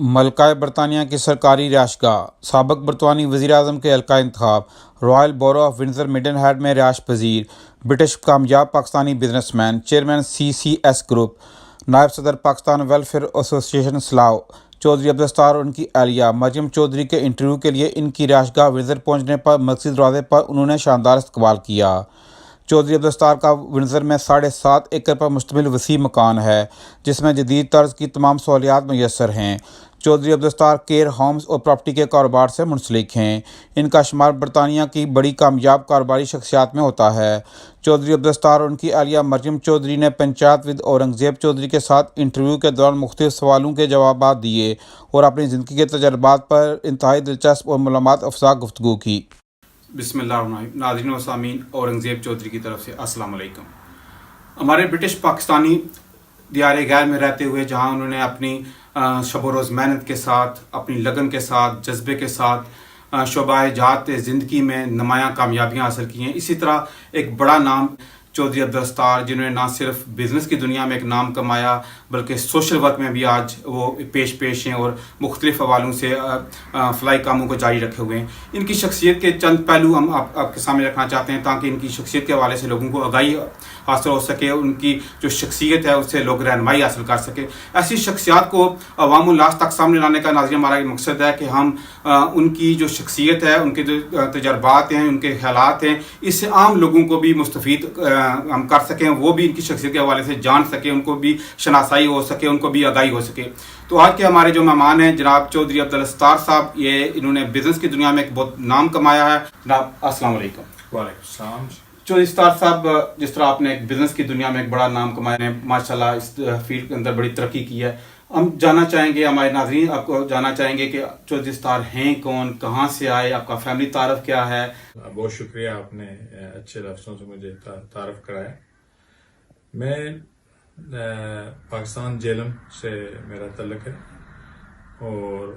ملکہ برطانیہ کی سرکاری رہائش گاہ سابق برطانوی وزیر اعظم کے حلقہ انتخاب royal borough of Windsor Maidenhead میں رہائش پذیر برٹش کامیاب Pakistani businessman chairman CCS group نائب صدر پاکستان ویلفیئر ایسوسی ایشن سلاؤ چودھری عبدالستار اور ان کی اہلیہ مریم چودھری کے انٹرویو کے لیے ان کی رہائش گاہ ونڈسر پہنچنے پر مرکزی دروازے پر انہوں نے شاندار استقبال کیا۔ چودھری عبدالستار کا ونڈسر میں 7.5 ایکڑ پر مشتمل وسیع مکان ہے جس میں جدید طرز کی تمام سہولیات میسر ہیں۔ چودھری عبدالستار کیئر ہومز اور پراپرٹی کے کاروبار سے منسلک ہیں۔ ان کا شمار برطانیہ کی بڑی کامیاب کاروباری شخصیات میں ہوتا ہے۔ چودھری عبدالستار اور ان کی اہلیہ مریم چودھری نے پنچایت ود اورنگزیب چودھری کے ساتھ انٹرویو کے دوران مختلف سوالوں کے جوابات دیے اور اپنی زندگی کے تجربات پر انتہائی دلچسپ اور معلومات افزا گفتگو کی۔ بسم اللہ الرحمن الرحیم۔ ناظرین و سامعین، اورنگزیب چودھری کی طرف سے السلام علیکم۔ ہمارے برٹش پاکستانی دیار غیر میں رہتے ہوئے جہاں انہوں نے اپنی شب و روز محنت کے ساتھ، اپنی لگن کے ساتھ، جذبے کے ساتھ شعبہ جات زندگی میں نمایاں کامیابیاں حاصل کی ہیں، اسی طرح ایک بڑا نام چودھری عبدالستار جنہوں نے نہ صرف بزنس کی دنیا میں ایک نام کمایا بلکہ سوشل ورک میں بھی آج وہ پیش ہیں اور مختلف حوالوں سے فلائی کاموں کو جاری رکھے ہوئے ہیں۔ ان کی شخصیت کے چند پہلو ہم آپ کے سامنے رکھنا چاہتے ہیں تاکہ ان کی شخصیت کے حوالے سے لوگوں کو آگاہی حاصل ہو سکے، ان کی جو شخصیت ہے اس سے لوگ رہنمائی حاصل کر سکے۔ ایسی شخصیات کو عوام الناس تک سامنے لانے کا ناظرین ہمارا یہ مقصد ہے کہ ہم ان کی جو شخصیت ہے، ان کے جو تجربات ہیں، ان کے خیالات ہیں، اس سے عام لوگوں کو بھی مستفید ہم کر سکیں، وہ بھی ان کی شخصیت کے حوالے سے جان سکیں، ان کو بھی شناسائی ہو سکے، ان کو بھی آگاہی ہو سکے۔ تو آج کے ہمارے جو مہمان ہیں جناب چودھری عبدالستار صاحب، انہوں نے بزنس کی دنیا میں ایک بہت نام کمایا ہے۔ جناب السلام علیکم۔ وعلیکم السلام۔ چودھری عبدالستار صاحب، جس طرح آپ نے ایک بزنس کی دنیا میں ایک بڑا نام کمایا ہے، ماشاءاللہ اس فیلڈ کے اندر بڑی ترقی کی ہے، ہم جاننا چاہیں گے، ہمارے ناظرین آپ کو جاننا چاہیں گے کہ چودھری عبدالستار ہیں کون، کہاں سے آئے، آپ کا فیملی تعارف کیا ہے؟ بہت شکریہ، آپ نے اچھے لفظوں سے مجھے تعارف کرایا۔ میں پاکستان جیلم سے میرا تعلق ہے اور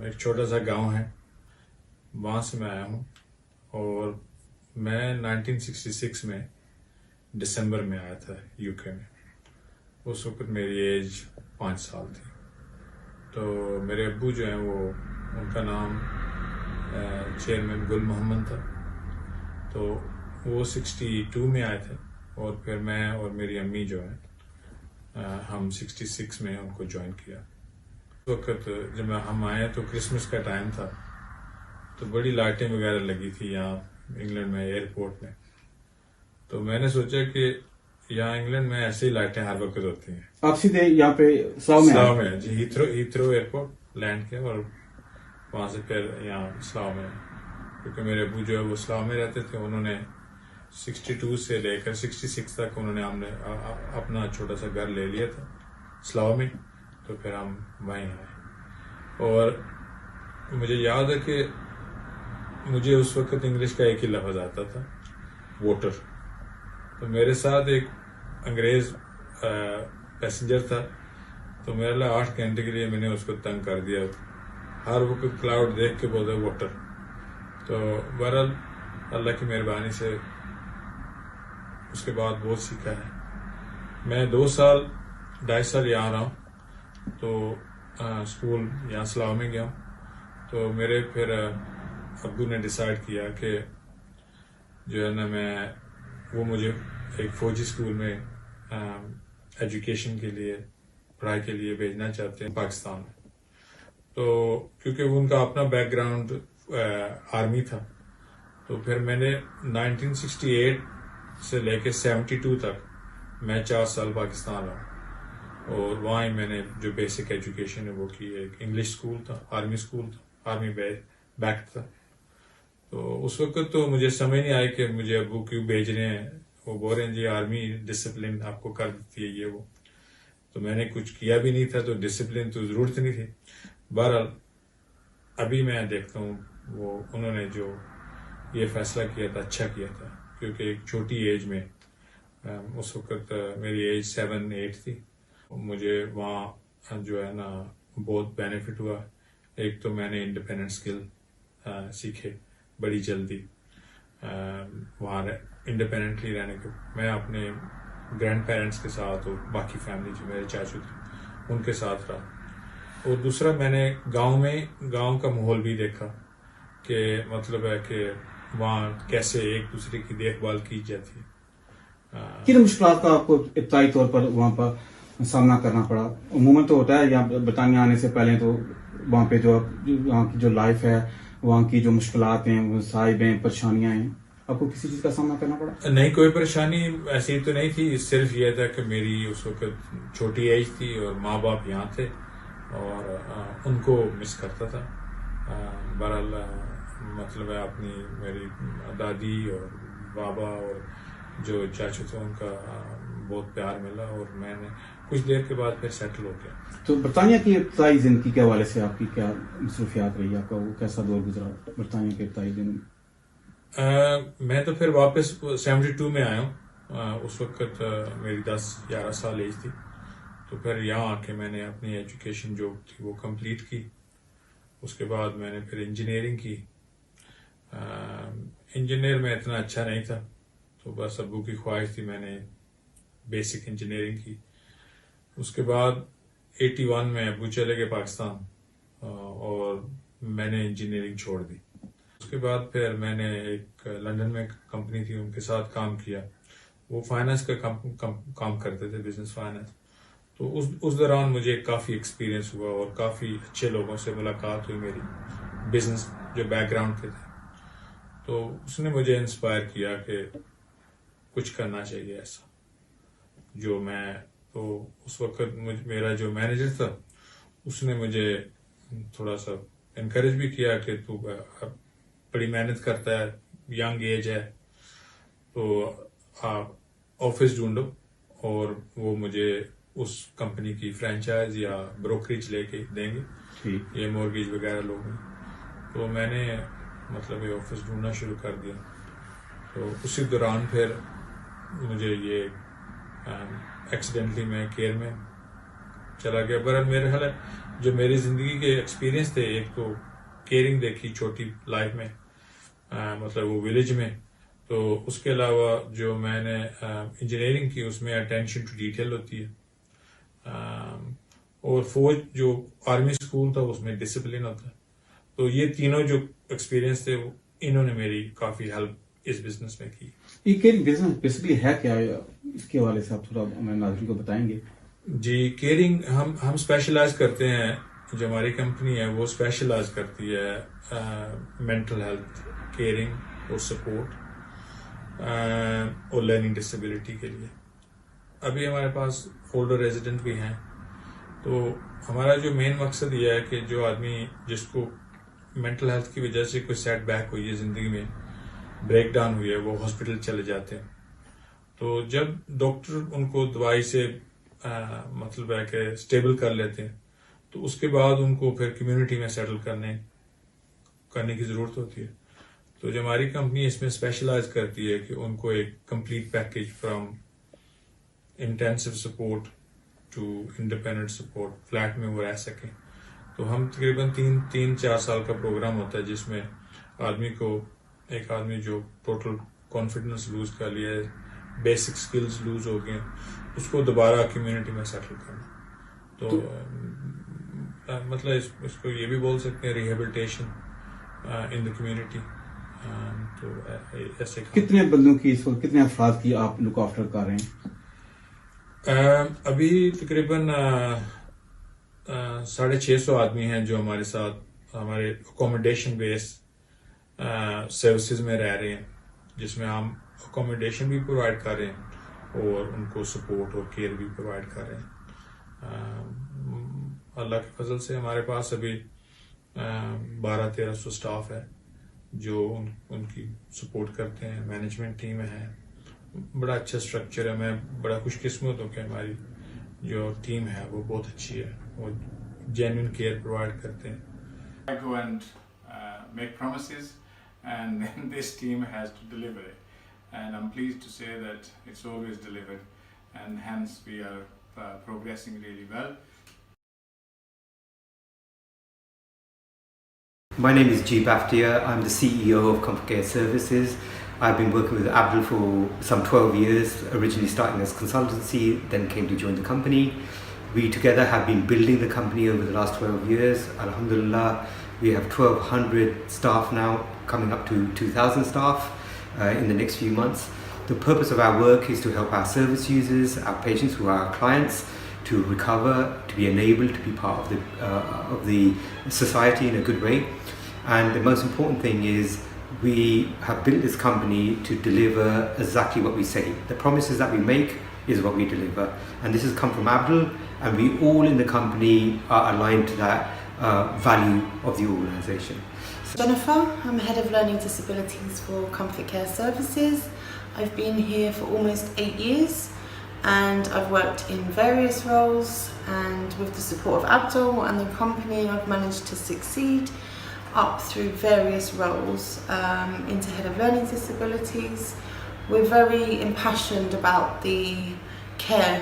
ایک چھوٹا سا گاؤں ہے، وہاں سے میں آیا ہوں، اور میں 1966 میں دسمبر میں آیا تھا UK میں۔ اس وقت میری ایج 5 سال تھی۔ تو میرے ابو جو ہیں ان کا نام چیئرمین گل محمد تھا، تو وہ 62 میں آئے تھے، اور پھر میں اور میری امی جو ہیں ہم 66 میں ان کو جوائن کیا۔ اس وقت جب ہم آئے تو کرسمس کا ٹائم تھا، تو بڑی لائٹیں وغیرہ لگی تھی یہاں انگلینڈ میں ایئرپورٹ میں۔ تو میں نے سوچا کہ یہاں انگلینڈ میں ایسی لائٹیں ہر وقت ہوتی ہیں۔ آپ سیدھے یہاں پہ سلاؤ میں جی، ہیتھرو ایئرپورٹ لینڈ کیا، اور وہاں سے پھر یہاں سلاؤ میں، کیونکہ میرے ابو جو ہے وہ سلاؤ میں رہتے تھے، انہوں نے 62 سے لے کر 66 تک انہوں نے ہم نے اپنا چھوٹا سا گھر لے لیا تھا سلاؤ میں، تو پھر ہم وہیں آئے۔ اور مجھے یاد ہے کہ مجھے اس وقت انگلش کا ایک ہی لفظ آتا تھا، ووٹر۔ تو میرے ساتھ ایک انگریز پیسنجر تھا، تو میرے لیے 8 گھنٹے کے لیے میں نے اس کو تنگ کر دیا، ہر وقت کلاؤڈ دیکھ کے بولتا ووٹر۔ تو بہرحال اللہ کی مہربانی سے اس کے بعد بہت سیکھا ہے۔ میں 2.5 سال یہاں رہا ہوں، تو اسکول یہاں سلاؤ میں گیا ہوں۔ تو میرے پھر ابو نے ڈیسائیڈ کیا کہ جو ہے نا وہ مجھے ایک فوجی اسکول میں ایجوکیشن کے لیے، پڑھائی کے لیے بھیجنا چاہتے ہیں پاکستان میں۔ تو کیونکہ ان کا اپنا بیک گراؤنڈ آرمی تھا، تو پھر میں نے 1968 سے لے کے 72 تک میں 4 سال پاکستان رہا، اور وہاں ہی میں نے جو بیسک ایجوکیشن ہے وہ کی۔ ایک انگلش اسکول تھا، آرمی اسکول تھا، آرمی بیک تھا۔ تو اس وقت تو مجھے سمجھ نہیں آئی کہ مجھے ابو کیوں بھیج رہے ہیں، وہ بول رہے ہیں جی آرمی ڈسپلن آپ کو کر دیتی ہے یہ وہ۔ تو میں نے کچھ کیا بھی نہیں تھا، تو ڈسپلن تو ضرورت نہیں تھی۔ بہرحال ابھی میں دیکھتا ہوں وہ انہوں نے جو یہ فیصلہ کیا تھا اچھا کیا تھا، کیونکہ ایک چھوٹی ایج میں، اس وقت میری ایج 7-8 تھی، مجھے وہاں جو ہے نا بہت بینیفٹ ہوا۔ ایک تو میں نے انڈیپینڈنٹ اسکل سیکھے بڑی جلدی، وہاں انڈیپینڈنٹلی رہنے کے۔ میں اپنے گرینڈ پیرنٹس کے ساتھ اور باقی فیملی جو میرے چاچو تھے ان کے ساتھ رہا، اور دوسرا میں نے گاؤں کا ماحول بھی دیکھا کہ مطلب ہے کہ وہاں کیسے ایک دوسرے کی دیکھ بھال کی جاتی ہے. کن مشکلات کا آپ کو ابتدائی طور پر وہاں پر سامنا کرنا پڑا؟ عموماً تو ہوتا ہے یا برطانیہ آنے سے پہلے تو وہاں پہ وہاں کی جو لائف ہے، وہاں کی جو مشکلات ہیں، مصائب ہیں، پریشانیاں ہیں، آپ کو کسی چیز کا سامنا کرنا پڑا؟ نہیں، کوئی پریشانی ایسی تو نہیں تھی. صرف یہ تھا کہ میری اس وقت چھوٹی ایج تھی اور ماں باپ یہاں تھے اور ان کو مس کرتا تھا. بہرحال مطلب ہے اپنی میری دادی اور بابا اور جو چاچو تھے ان کا بہت پیار ملا اور میں نے کچھ دیر کے بعد پھر سیٹل ہو گیا. تو برطانیہ کی ابتدائی زندگی کے حوالے سے آپ کی کیا مصروفیات رہی؟ آپ کا وہ کیسا دور گزرا برطانیہ کے ابتدائی دن؟ میں تو پھر واپس 72 میں آیا ہوں. اس وقت میری 10-11 سال ایج تھی. تو پھر یہاں آ کے میں نے اپنی ایجوکیشن جو تھی وہ کمپلیٹ کی. اس کے بعد میں نے پھر انجینئرنگ کی. انجینئر میں اتنا اچھا نہیں تھا تو بس ابو کی خواہش تھی، میں نے بیسک انجینئرنگ کی. اس کے بعد 81 میں ابو چلے گئے پاکستان اور میں نے انجینئرنگ چھوڑ دی. اس کے بعد پھر میں نے ایک لندن میں کمپنی تھی ان کے ساتھ کام کیا. وہ فائنانس کا کام کرتے تھے، بزنس فائنانس. تو اس دوران مجھے کافی ایکسپیرینس ہوا اور کافی اچھے لوگوں سے ملاقات ہوئی میری، بزنس جو بیک گراؤنڈ کے تھے. تو اس نے مجھے انسپائر کیا کہ کچھ کرنا چاہیے ایسا جو میں. تو اس وقت میرا جو مینیجر تھا اس نے مجھے تھوڑا سا انکریج بھی کیا کہ تو بڑی محنت کرتا ہے، ینگ ایج ہے، تو آپ آفس ڈھونڈو. اور وہ مجھے اس کمپنی کی فرینچائز یا بروکریج لے کے دیں گے، یہ مورگیج وغیرہ لوگ ہیں. تو میں نے مطلب یہ آفس ڈھونڈنا شروع کر دیا. تو اسی دوران پھر مجھے یہ ایکسیڈنٹلی میں کیئر میں چلا گیا. برحال میرے خیال ہے جو میری زندگی کے ایکسپیرینس تھے، ایک تو کیئرنگ دیکھی چھوٹی لائف میں، مطلب وہ ولیج میں. تو اس کے علاوہ جو میں نے انجینئرنگ کی اس میں اٹینشن ٹو ڈیٹیل ہوتی ہے. اور فوج جو آرمی اسکول تھا اس میں ڈسپلن ہوتا ہے. تو یہ تینوں جو ایکسپیرینس تھے انہوں نے میری کافی ہیلپ اس بزنس میں کی. یہ کیئرنگ بزنس بیسکلی ہے کیا؟ اس کے حوالے سے آپ تھوڑا ہمیں ناظرین کو بتائیں گے؟ جی، کیئرنگ ہم اسپیشلائز کرتے ہیں. جو ہماری کمپنی ہے وہ اسپیشلائز کرتی ہے مینٹل ہیلتھ کیئرنگ اور سپورٹ اور لرننگ ڈسیبلٹی کے لیے. ابھی ہمارے پاس اولڈر ریزیڈنٹ بھی ہیں. تو ہمارا جو مین مقصد یہ ہے کہ جو آدمی جس کو مینٹل ہیلتھ کی وجہ سے کوئی سیٹ بیک ہوئی ہے، زندگی میں بریک ڈاؤن ہوئی ہے، وہ ہاسپٹل چلے جاتے ہیں. تو جب ڈاکٹر ان کو دوائی سے مطلب ہے کہ اسٹیبل کر لیتے ہیں تو اس کے بعد ان کو پھر کمیونٹی میں سیٹل کرنے کی ضرورت ہوتی ہے. تو جو ہماری کمپنی اس میں اسپیشلائز کرتی ہے کہ ان کو ایک complete package from intensive support to independent support, flat میں وہ رہ سکیں. تو ہم تقریباً 3-4 سال کا پروگرام ہوتا ہے جس میں ایک آدمی جو ٹوٹل کانفیڈنس لوز کر لیا ہے، بیسک سکلز لوز ہو گئے، اس کو دوبارہ کمیونٹی میں سیٹل کرنا. تو مطلب اس کو یہ بھی بول سکتے ہیں ریہیبلیٹیشن ان دا کمیونٹی. تو ایسے کتنے بندوں کی اس وقت، کتنے افراد کی آپ لک آفٹر کر رہے ہیں؟ ابھی تقریباً 650 آدمی ہیں جو ہمارے ساتھ ہمارے اکوموڈیشن بیس سروسز میں رہ رہے ہیں، جس میں ہم اکوموڈیشن بھی پرووائڈ کر رہے ہیں اور ان کو سپورٹ اور کیئر بھی پرووائڈ کر رہے ہیں. اللہ کے فضل سے ہمارے پاس ابھی 1200-1300 سٹاف ہے جو ان کی سپورٹ کرتے ہیں. مینجمنٹ ٹیم ہے، بڑا اچھا اسٹرکچر ہے. میں بڑا خوش قسمت ہوں کہ ہماری جو ٹیم ہے وہ بہت اچھی ہے، وہ جینوئن کیئر پرووائڈ کرتے ہیں. I go and make promises, and then this team has to deliver it. And I'm pleased to say that it's always delivered, and hence we are progressing really well. My name is Jeeb Aftia. I'm the CEO of ComfortCare Services. I've been working with Abdul for some 12 years, originally starting as consultancy, then came to join the company. We together have been building the company over the last 12 years. Alhamdulillah, we have 1,200 staff now, coming up to 2,000 staff in the next few months. The purpose of our work is to help our service users, our patients who are our clients, to recover, to be enabled to be part of the society in a good way. And the most important thing is we have built this company to deliver exactly what we say. The promises that we make is what we deliver. And this has come from Abdul, and we all in the company are aligned to that value of the organisation. Jennifer, I'm Head of Learning Disabilities for Comfort Care Services. I've been here for almost 8 years, and I've worked in various roles, and with the support of Abdul and the company I've managed to succeed up through various roles into Head of Learning Disabilities. We're very impassioned about the care.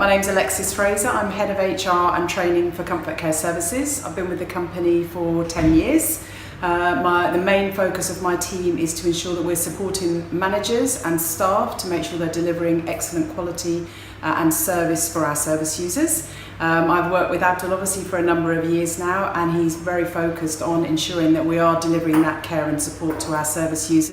My name's Alexis Fraser. I'm head of HR and training for Comfort Care Services. I've been with the company for 10 years. The main focus of my team is to ensure that we're supporting managers and staff to make sure they're delivering excellent quality and service for our service users. I've worked with Abdul obviously for a number of years now, and he's very focused on ensuring that we are delivering that care and support to our service users.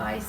22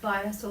1200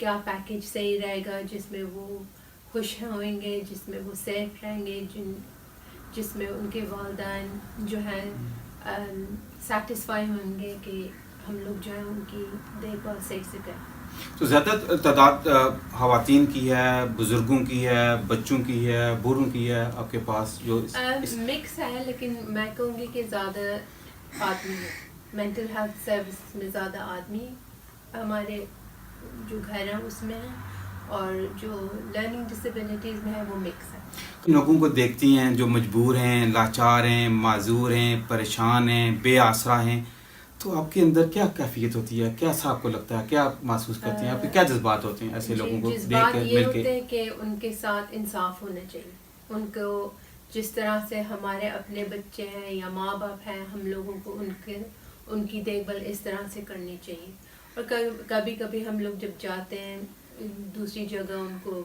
کیا package صحیح رہے گا جس میں وہ خوش ہوئیں گے, جس میں وہ سیف رہیں گے, جس میں ان کے والدین جو ہیں سیٹسفائی ہوں گے کہ ہم لوگ جو ہے ان کی دیکھ بھال صحیح سے کریں. تو زیادہ تعداد خواتین کی ہے, بزرگوں کی ہے, بچوں کی ہے, بوڑھوں کی ہے آپ کے پاس؟ جو مکس ہے, لیکن میں کہوں گی کہ زیادہ آدمی ہے. مینٹل ہیلتھ سروس میں زیادہ آدمی ہمارے جو گھر ہیں اس میں ہیں, اور جو لرننگ ڈسیبلٹیز میں ہے وہ مکس ہے. لوگوں کو دیکھتی ہیں جو مجبور ہیں, لاچار ہیں, معذور ہیں, پریشان ہیں, بے آسرا ہیں, تو آپ کے اندر کیا کیفیت ہوتی ہے؟ کیا سا آپ کو لگتا ہے, کیا آپ محسوس کرتے ہیں, آپ کے کیا جذبات ہوتے ہیں ایسے لوگوں کو دیکھ جذبات کر, یہ مل ہوتے کے؟ ہیں کہ ان کے ساتھ انصاف ہونا چاہیے. ان کو جس طرح سے ہمارے اپنے بچے ہیں یا ماں باپ ہیں, ہم لوگوں کو ان کی دیکھ بھال اس طرح سے کرنی چاہیے. اور کبھی کبھی ہم لوگ جب جاتے ہیں دوسری جگہ ان کو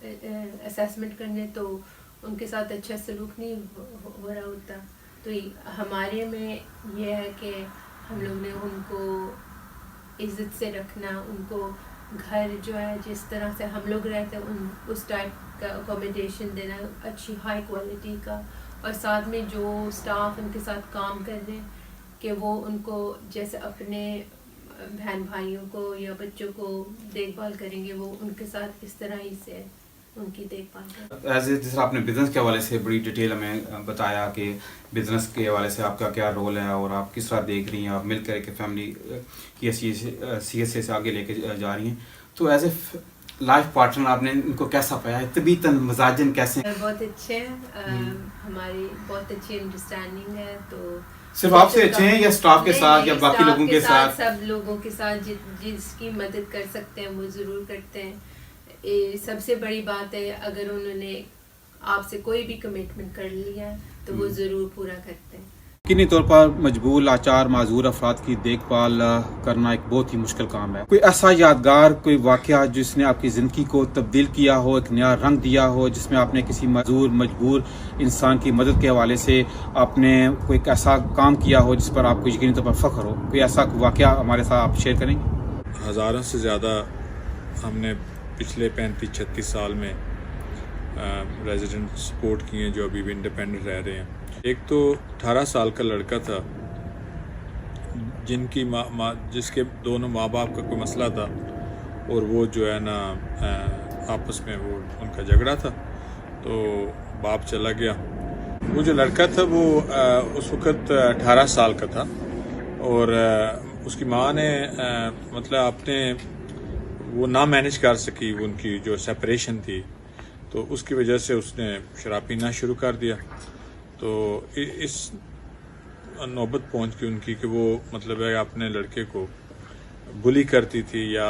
اسیسمنٹ کرنے, تو ان کے ساتھ اچھا سلوک نہیں ہو رہا ہوتا. تو ہمارے میں یہ ہے کہ ہم لوگ نے ان کو عزت سے رکھنا, ان کو گھر جو ہے جس طرح سے ہم لوگ رہتے ہیں اس ٹائپ کا اکوموڈیشن دینا, اچھی ہائی کوالٹی کا, اور ساتھ میں جو اسٹاف ان کے ساتھ کام کر رہے ہیں کہ وہ ان کو جیسے اپنے بہن بھائیوں کو یا بچوں کو دیکھ بھال کریں گے, وہ ان کے ساتھ اس طرح ہی سے ان کی دیکھ بھال کریں. جس طرح آپ نے بزنس کے حوالے سے بڑی ڈیٹیل ہمیں بتایا کہ بزنس کے حوالے سے آپ کا کیا رول ہے اور آپ کس طرح دیکھ رہی ہیں, آپ مل کر ایک فیملی کی سی ایس سے آگے لے کے جا رہی ہیں, تو ایز اے لائف پارٹنر آپ نے ان کو کیسا پایا, طبیعتاً مزاجن کیسے؟ بہت اچھے ہیں, ہماری بہت اچھی انڈرسٹینڈنگ ہے. تو صرف آپ سے اچھے ہیں یا اسٹاف کے ساتھ یا باقی لوگوں کے ساتھ؟ سب لوگوں کے ساتھ جس کی مدد کر سکتے ہیں وہ ضرور کرتے ہیں. سب سے بڑی بات ہے اگر انہوں نے آپ سے کوئی بھی کمٹمنٹ کر لیا تو وہ ضرور پورا کرتے ہیں. یقینی طور پر مجبور, لاچار, معذور افراد کی دیکھ بھال کرنا ایک بہت ہی مشکل کام ہے. کوئی ایسا یادگار کوئی واقعہ جس نے آپ کی زندگی کو تبدیل کیا ہو, ایک نیا رنگ دیا ہو, جس میں آپ نے کسی معذور مجبور انسان کی مدد کے حوالے سے آپ نے کوئی ایسا کام کیا ہو جس پر آپ کو یقینی طور پر فخر ہو, کوئی ایسا واقعہ ہمارے ساتھ آپ شیئر کریں گے؟ ہزاروں سے زیادہ ہم نے پچھلے 35-36 سال میں ریزیڈنٹ سپورٹ کیے ہیں جو ابھی بھی انڈیپینڈنٹ رہ رہے ہیں. ایک تو 18 سال کا لڑکا تھا جن کی جس کے دونوں ماں باپ کا کوئی مسئلہ تھا, اور وہ جو ہے نا آپس میں وہ ان کا جھگڑا تھا, تو باپ چلا گیا. وہ جو لڑکا تھا وہ اس وقت 18 سال کا تھا, اور اس کی ماں نے مطلب اپنے وہ نہ مینیج کر سکی, ان کی جو سیپریشن تھی, تو اس کی وجہ سے اس نے شراب پینا شروع کر دیا. تو اس نوبت پہنچ گئی ان کی کہ وہ مطلب ہے اپنے لڑکے کو بلی کرتی تھی یا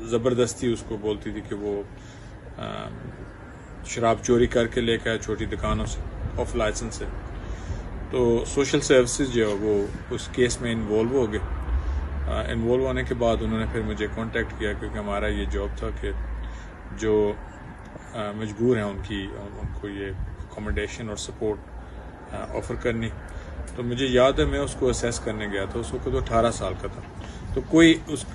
زبردستی اس کو بولتی تھی کہ وہ شراب چوری کر کے لے کے آئے چھوٹی دکانوں سے آف لائسنس سے. تو سوشل سروسز جو ہے وہ اس کیس میں انوالو ہو گئے. انوالو ہونے کے بعد انہوں نے پھر مجھے کانٹیکٹ کیا, کیونکہ ہمارا یہ جاب تھا کہ جو مجبور ہیں ان کو یہ اکوموڈیشن اور سپورٹ آفر کرنی. تو مجھے یاد ہے میں اس کو اسیس کرنے گیا تھا, اس وقت وہ 18 سال کا تھا. تو کوئی اس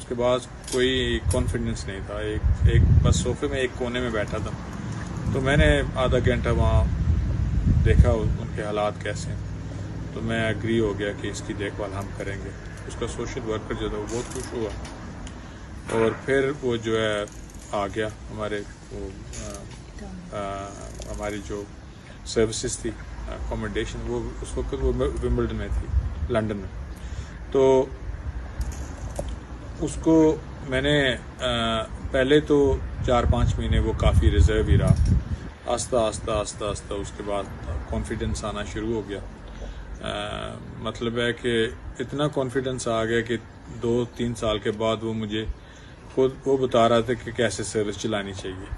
کے بعد کوئی کانفیڈنس نہیں تھا, ایک بس صوفے میں ایک کونے میں بیٹھا تھا. تو میں نے آدھا گھنٹہ وہاں دیکھا ان کے حالات کیسے ہیں, تو میں ایگری ہو گیا کہ اس کی دیکھ بھال ہم کریں گے. اس کا سوشل ورکر جو تھا وہ بہت خوش ہوا, اور پھر وہ جو ہے آ گیا ہماری جو سروسز تھی اکوموڈیشن, وہ اس وقت وہ ومبلڈن میں تھی, لنڈن میں. تو اس کو میں نے پہلے تو 4-5 مہینے وہ کافی ریزرو ہی رہا. آہستہ آہستہ اس کے بعد کانفیڈنس آنا شروع ہو گیا. مطلب ہے کہ اتنا کانفیڈنس آ گیا کہ 2-3 سال کے بعد وہ مجھے خود وہ بتا رہا تھا کہ کیسے سروس چلانی چاہیے.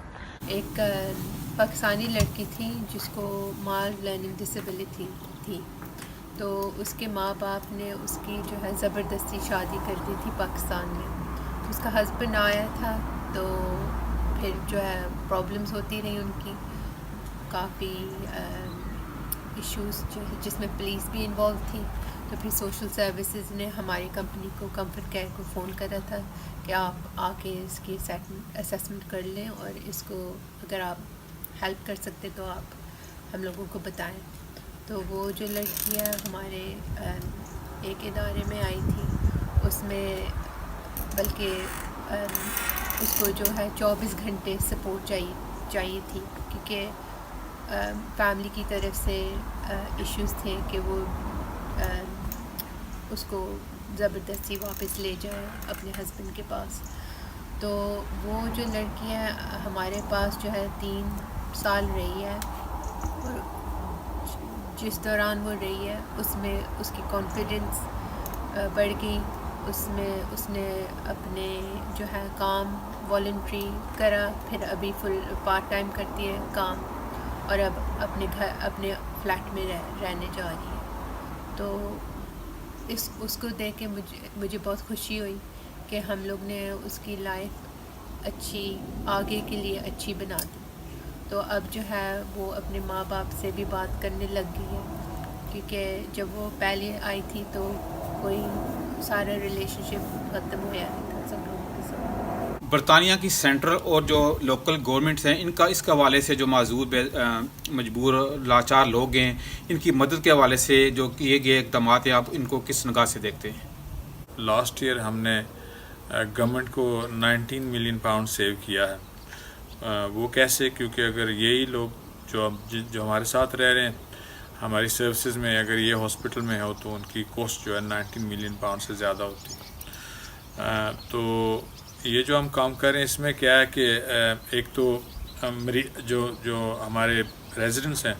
ایک پاکستانی لڑکی تھی جس کو مائلڈ لرننگ ڈسیبلٹی تھی, تو اس کے ماں باپ نے اس کی جو ہے زبردستی شادی کر دی تھی پاکستان میں. اس کا ہسبینڈ آیا تھا, تو پھر جو ہے پرابلمس ہوتی رہی ان کی, کافی ایشوز جو ہے جس میں پولیس بھی انوالو تھی، تو پھر سوشل سروسز نے ہماری کمپنی کو کمفرٹ کیئر کو فون کرا تھا کہ آپ آ کے اس کی اسیسمنٹ کر لیں اور اس کو اگر آپ ہیلپ کر سکتے تو آپ ہم لوگوں کو بتائیں. تو وہ جو لڑکیاں ہمارے ایک ادارے میں آئی تھی، اس میں بلکہ اس کو جو ہے 24 گھنٹے سپورٹ چاہیے تھی، کیونکہ فیملی کی طرف سے ایشوز تھے کہ وہ اس کو زبردستی واپس لے جائے اپنے ہسبینڈ کے پاس. تو وہ جو لڑکی ہے ہمارے پاس جو ہے 3 سال رہی ہے، اور جس دوران وہ رہی ہے اس میں اس کی کانفیڈنس بڑھ گئی. اس نے اپنے جو ہے کام والنٹری کرا، پھر ابھی فل پارٹ ٹائم کرتی ہے کام، اور اب اپنے فلیٹ میں رہنے جا رہی ہے. تو اس کو دیکھ کے مجھے بہت خوشی ہوئی کہ ہم لوگ نے اس کی لائف اچھی آگے کے لیے اچھی بنا دی. تو اب جو ہے وہ اپنے ماں باپ سے بھی بات کرنے لگ گئی ہے، کیونکہ جب وہ پہلے آئی تھی تو کوئی سارا ریلیشن شپ ختم ہوا نہیں تھا سب لوگوں کے ساتھ. برطانیہ کی سینٹرل اور جو لوکل گورنمنٹس ہیں، ان کا اس کے حوالے سے جو معذور مجبور لاچار لوگ ہیں، ان کی مدد کے حوالے سے جو کیے گئے اقدامات ہیں، آپ ان کو کس نگاہ سے دیکھتے ہیں؟ لاسٹ ایئر ہم نے گورنمنٹ کو 19 ملین پاؤنڈ سیو کیا ہے. وہ کیسے؟ کیونکہ اگر یہی لوگ جو ہمارے ساتھ رہ رہے ہیں ہماری سروسز میں، اگر یہ ہاسپٹل میں ہو تو ان کی کوسٹ جو ہے 19 ملین پاؤنڈ سے زیادہ ہوتی ہے. تو یہ جو ہم کام کر رہے ہیں اس میں کیا ہے کہ ایک تو جو ہمارے ریزیڈنٹس ہیں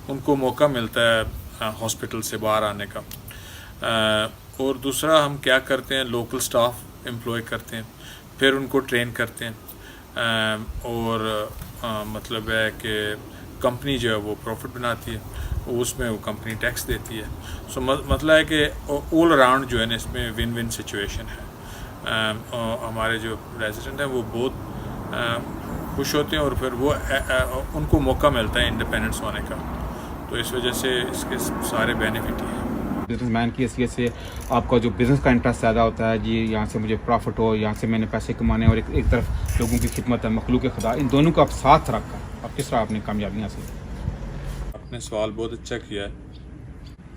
ان کو موقع ملتا ہے ہاسپٹل سے باہر آنے کا، اور دوسرا ہم کیا کرتے ہیں، لوکل سٹاف امپلوائے کرتے ہیں، پھر ان کو ٹرین کرتے ہیں، اور مطلب ہے کہ کمپنی جو ہے وہ پروفٹ بناتی ہے، اس میں وہ کمپنی ٹیکس دیتی ہے. سو مطلب ہے کہ آل اراؤنڈ جو ہے نا اس میں ون ون سچویشن ہے. ہمارے جو ریزیڈنٹ ہیں وہ بہت خوش ہوتے ہیں، اور پھر وہ ان کو موقع ملتا ہے انڈیپینڈنس ہونے کا. تو اس وجہ سے اس کے سارے بینیفٹ ہیں. بزنس مین کی حیثیت سے آپ کا جو بزنس کا انٹرسٹ زیادہ ہوتا ہے، جی یہاں سے مجھے پروفٹ ہو، یہاں سے میں نے پیسے کمانے، اور ایک طرف لوگوں کی خدمت ہے، مخلوق خدا، ان دونوں کو آپ ساتھ رکھ کر آپ کس طرح اپنی کامیابی حاصل کی؟ آپ نے سوال بہت اچھا کیا ہے.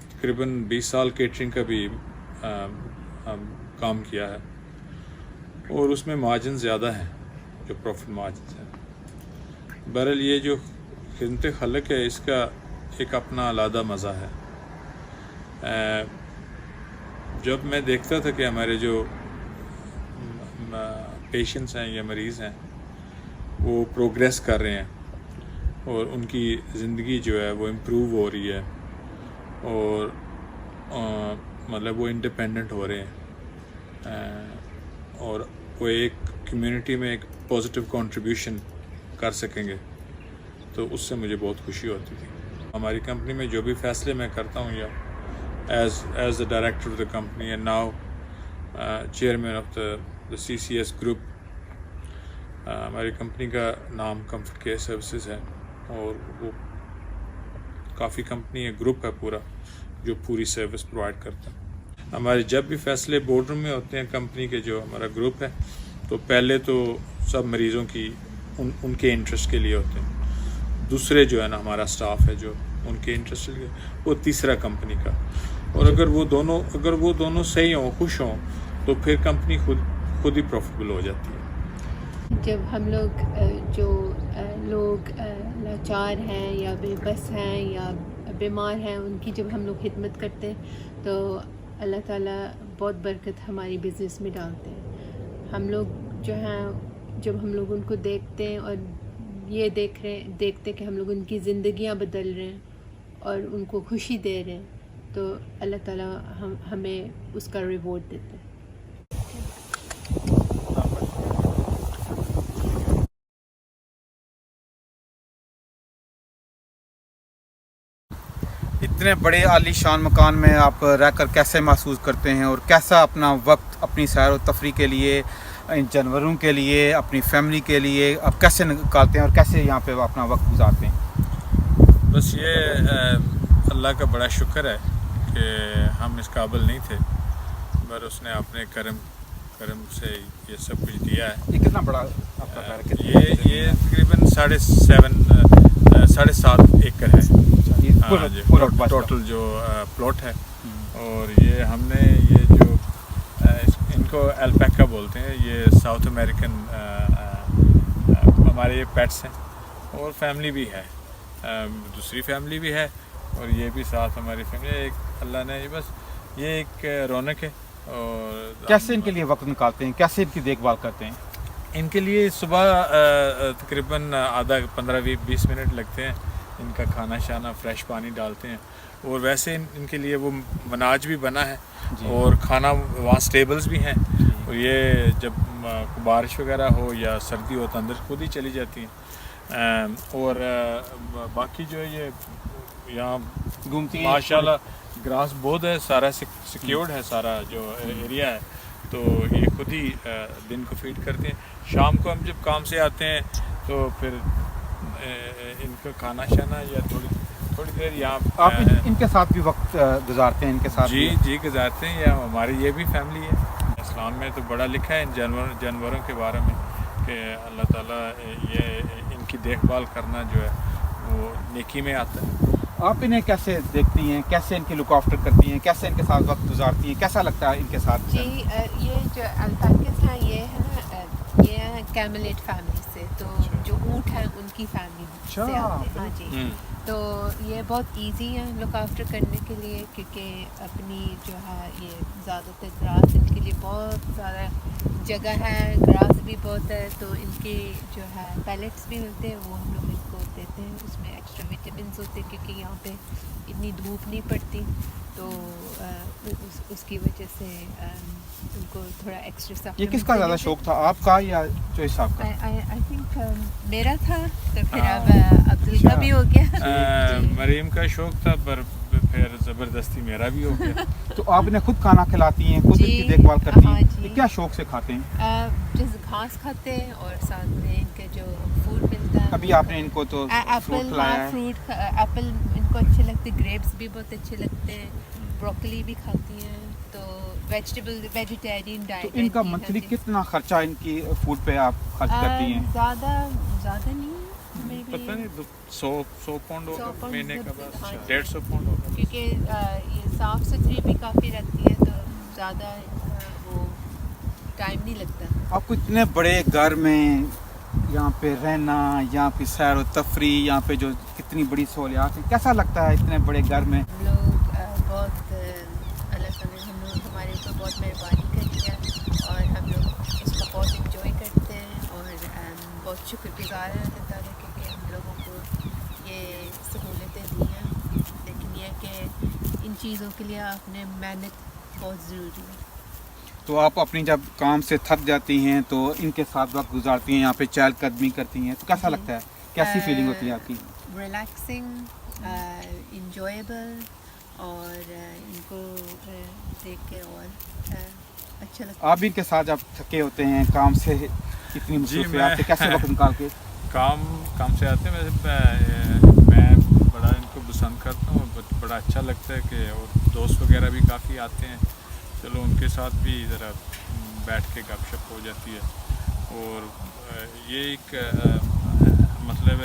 تقریباً 20 سال کیٹرنگ کا بھی کام کیا ہے، اور اس میں مارجن زیادہ ہیں جو پروفٹ مارجنز ہیں. بہرحال یہ جو خدمت خلق ہے اس کا ایک اپنا علیحدہ مزہ ہے. جب میں دیکھتا تھا کہ ہمارے جو پیشنٹس ہیں یا مریض ہیں وہ پروگریس کر رہے ہیں اور ان کی زندگی جو ہے وہ امپروو ہو رہی ہے، اور مطلب وہ انڈیپینڈنٹ ہو رہے ہیں، اور وہ ایک کمیونٹی میں ایک پازیٹیو کنٹریبیوشن کر سکیں گے، تو اس سے مجھے بہت خوشی ہوتی تھی. ہماری کمپنی میں جو بھی فیصلے میں کرتا ہوں، یا as the director of the company and now chairman of the CCS group. ہماری کمپنی کا نام کمفرٹ کیئر سروسز ہے، اور وہ کافی کمپنی ہے، گروپ ہے پورا جو پوری سروس پرووائڈ کرتا ہے. ہمارے جب بھی فیصلے بورڈ روم میں ہوتے ہیں کمپنی کے، جو ہمارا گروپ ہے، تو پہلے تو سب مریضوں کی ان کے انٹرسٹ کے لیے ہوتے ہیں. دوسرے جو ہے نا ہمارا سٹاف ہے جو ان کے انٹرسٹ کے لیے، وہ تیسرا کمپنی کا. اور اگر وہ دونوں صحیح ہوں، خوش ہوں، تو پھر کمپنی خود ہی پروفیٹبل ہو جاتی ہے. جب ہم لوگ لاچار ہیں یا بے بس ہیں یا بیمار ہیں، ان کی جب ہم لوگ خدمت کرتے ہیں تو اللہ تعالیٰ بہت برکت ہماری بزنس میں ڈالتے ہیں. ہم لوگ جو ہیں، جب ہم لوگ ان کو دیکھتے ہیں اور یہ دیکھتے کہ ہم لوگ ان کی زندگیاں بدل رہے ہیں اور ان کو خوشی دے رہے ہیں، تو اللہ تعالیٰ ہمیں اس کا ریوارڈ دیتے ہیں. اتنے بڑے عالی شان مکان میں آپ رہ کر کیسے محسوس کرتے ہیں، اور کیسا اپنا وقت اپنی سیر و تفریح کے لیے، ان جانوروں کے لیے، اپنی فیملی کے لیے آپ کیسے نکالتے ہیں، اور کیسے یہاں پہ اپنا وقت گزارتے ہیں؟ بس یہ اللہ کا بڑا شکر ہے کہ ہم اس قابل نہیں تھے، پر اس نے اپنے کرم سے یہ سب کچھ دیا ہے. یہ کتنا بڑا آپ کا گھر ہے؟ یہ تقریباً 7.5 ایکڑ ہے. ہاں جی، ٹوٹل جو پلاٹ ہے. اور یہ ہم نے یہ جو ان کو الپیکا بولتے ہیں، یہ ساؤتھ امریکن ہمارے یہ پیٹس ہیں. اور فیملی بھی ہے، دوسری فیملی بھی ہے، اور یہ بھی ساتھ ہماری فیملی. ایک اللہ نے بس یہ ایک رونق ہے. اور کیسے ان کے لیے وقت نکالتے ہیں، کیسے ان کی دیکھ بھال کرتے ہیں؟ ان کے لیے صبح تقریباً آدھا 15-20 منٹ لگتے ہیں. ان کا کھانا شانا، فریش پانی ڈالتے ہیں. اور ویسے ان کے لیے وہ مناج بھی بنا ہے، اور کھانا وہاں سٹیبلز بھی ہیں. اور یہ جب بارش وغیرہ ہو یا سردی ہو تو اندر خود ہی چلی جاتی ہیں. اور باقی جو یہ یہاں گھومتی ہیں ماشاءاللہ گراس بہت ہے، سارا سیکیورڈ ہے سارا جو ایریا ہے. تو یہ خود ہی دن کو فیڈ کرتے ہیں. شام کو ہم جب کام سے آتے ہیں تو پھر ان کو کھانا شانا یا تھوڑی دیر یہاں آپ ان کے ساتھ بھی وقت گزارتے ہیں؟ ان کے ساتھ جی گزارتے ہیں. یا ہماری یہ بھی فیملی ہے. اسلام میں تو بڑا لکھا ہے ان جانوروں کے بارے میں کہ اللہ تعالیٰ یہ ان کی دیکھ بھال کرنا جو ہے وہ نیکی میں آتا ہے. آپ انہیں کیسے دیکھتی ہیں، کیسے ان کی لک آفٹر کرتی ہیں، کیسے ان کے ساتھ وقت گزارتی ہیں، کیسا لگتا ہے ان کے ساتھ؟ جی یہ جو الپیکاز ہیں یہ ہے نا، یہ ہے کیملیٹ فیملی سے. تو جو اونٹ ہیں ان کی فیملی سے آتے ہیں. ہاں جی. تو یہ بہت ایزی ہیں لک آفٹر کرنے کے لیے، کیونکہ اپنی جو ہے یہ زیادہ تر گراس ان کے لیے بہت زیادہ جگہ ہے، گراس بھی بہت ہے. تو ان کے جو ہے پیلٹس بھی ملتے ہیں، وہ ہم لوگ ان کو دیتے ہیں. اس میں ایکسٹرا وٹامنس ہوتے ہیں کیونکہ یہاں پہ اتنی دھوپ نہیں پڑتی. تو اس کی وجہ سے ان کو تھوڑا ایکسٹرا. یہ کس کا زیادہ شوق تھا، آپ کا یا جو صاحب کا؟ آئی تھنک میرا تھا، تو پھر اب عبدال کا بھی ہو گیا. مریم کا شوق تھا، پر پھر زبردستی میرا بھی ہو گیا. تو آپ انہیں خود کھانا کھلاتی ہیں، خود ان کی دیکھ بھال کرتی ہیں؟ یہ کیا شوق سے کھاتے ہیں؟ جیسے گھاس کھاتے ہیں، اور ساتھ میں ان کا جو فوڈ ملتا ہے. ابھی آپ نے ان کو تو فروٹ کھلایا ہے. فروٹ ایپل ان کو اچھے لگتے، گریپس بھی بہت اچھے لگتے ہیں، بروکلی بھی کھاتی ہیں. تو ویجیٹیرین ڈائٹ. تو ان کا منتھلی کتنا خرچہ ان کی فوڈ پہ آپ خرچ کرتی ہیں؟ زیادہ نہیں، پتہ نہیں 100 پاؤنڈ ہوگا مہینے کا، بس 150 پاؤنڈ ہوگا. کیونکہ یہ صاف ستھری بھی کافی رہتی ہے، تو زیادہ وہ ٹائم نہیں لگتا. آپ کو اتنے بڑے گھر میں یہاں پہ رہنا، یہاں پہ سیر و تفریح، یہاں پہ جو کتنی بڑی سہولیات ہیں، کیسا لگتا ہے اتنے بڑے گھر میں؟ ہم لوگ بہت اللہ تعالیٰ نے ہمارے اوپر بہت مہربانی کری ہے، اور ہم لوگ اس کا بہت انجوائے کرتے ہیں، اور بہت شکر گزار ہیں اللہ تعالیٰ کہ ہم لوگوں کو یہ سہولتیں دی ہیں. لیکن یہ کہ ان چیزوں کے لیے آپ نے محنت بہت ضروری ہے. تو آپ اپنی جب کام سے تھک جاتی ہیں تو ان کے ساتھ وقت گزارتی ہیں، یہاں پہ چہل قدمی کرتی ہیں، تو کیسا لگتا ہے، کیسی فیلنگ ہوتی ہے آپ کی؟ ریلیکسنگ، انجوائیبل، اور ان کو دیکھ کے اور اچھا لگتا ہے. آپ بھی ان کے ساتھ جب تھکے ہوتے ہیں کام سے، اتنی مصروفیات سے کیسے وقت نکال کے؟ کام سے آتے ہیں میں بڑا ان کو پسند کرتا ہوں، بڑا اچھا لگتا ہے کہ اور دوست وغیرہ بھی کافی آتے ہیں. چلو ان کے ساتھ بھی ذرا بیٹھ کے گپ شپ ہو جاتی ہے. اور یہ ایک مطلب